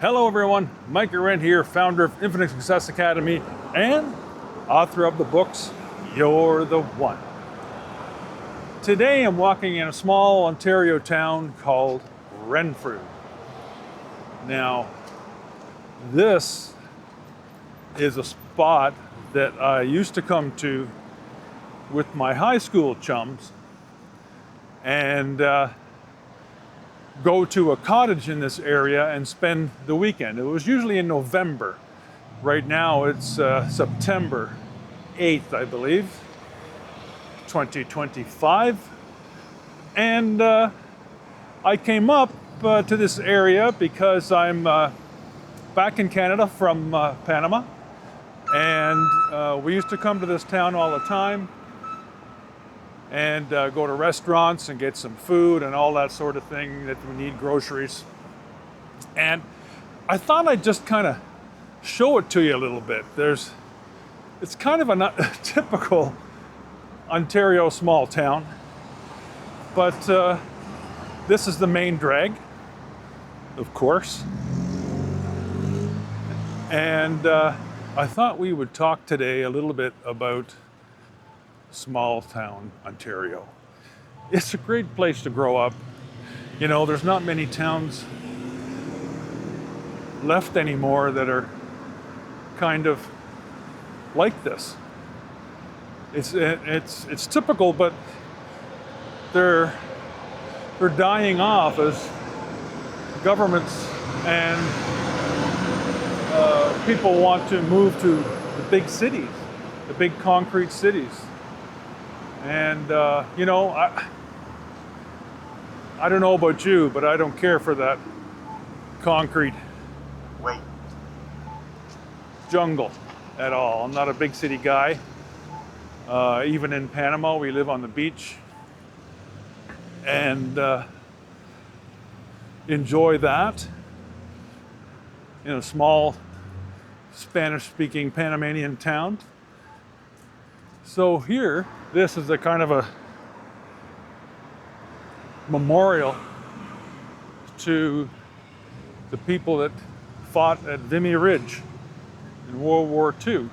Hello everyone, Mike Arendt here, founder of Infinite Success Academy and author of the books, You're the One. Today I'm walking in a small Ontario town called Renfrew. Now, this is a spot that I used to come to with my high school chums and go to a cottage in this area and spend the weekend. It was usually in November. Right now it's September 8th, I believe, 2025. And I came up to this area because I'm back in Canada from Panama. And we used to come to this town all the time and go to restaurants and get some food and all that sort of thing that we need, groceries. And I thought I'd just kind of show it to you a little bit. It's kind of a typical Ontario small town, but this is the main drag, of course. And I thought we would talk today a little bit about small town Ontario. It's a great place to grow up. You know, there's not many towns left anymore that are kind of like this. It's typical, but they're dying off as governments and people want to move to the big cities, the big concrete cities. And, you know, I don't know about you, but I don't care for that concrete jungle at all. I'm not a big city guy. Even in Panama, we live on the beach and enjoy that in a small Spanish-speaking Panamanian town. So here, this is a kind of a memorial to the people that fought at Vimy Ridge in World War II.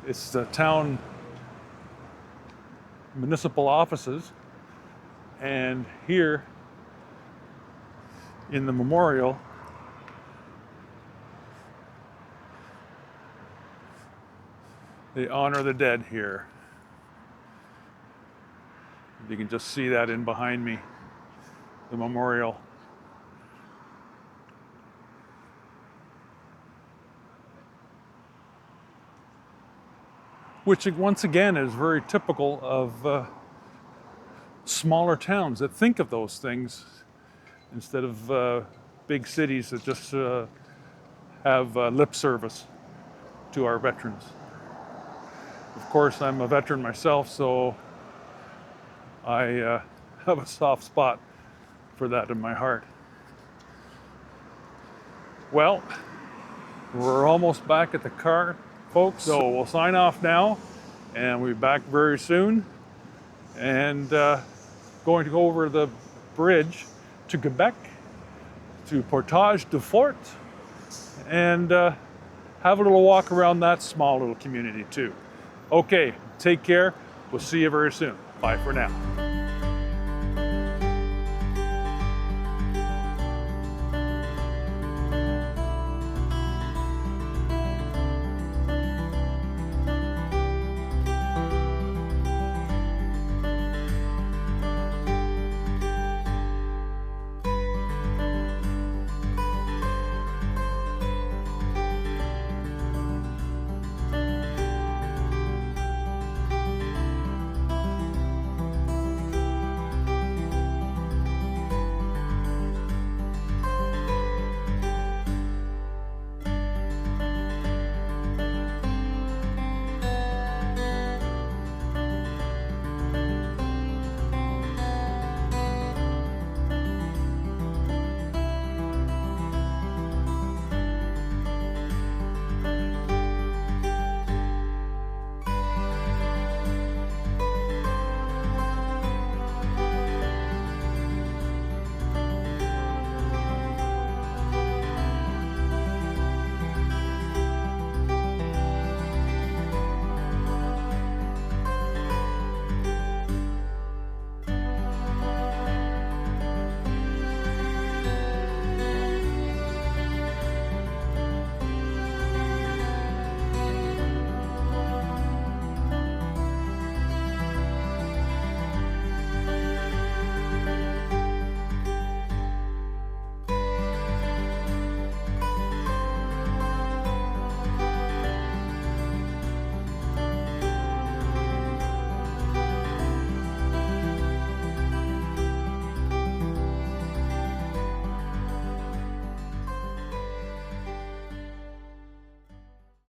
It's the town municipal offices, and here in the memorial they honor the dead here. You can just see that in behind me, the memorial. Which once again is very typical of smaller towns that think of those things instead of big cities that just have lip service to our veterans. Of course, I'm a veteran myself, so I have a soft spot for that in my heart. Well, we're almost back at the car, folks, so we'll sign off now, and we'll be back very soon, and going to go over the bridge to Quebec, to Portage du Fort, and have a little walk around that small little community too. Okay, take care. We'll see you very soon. Bye for now.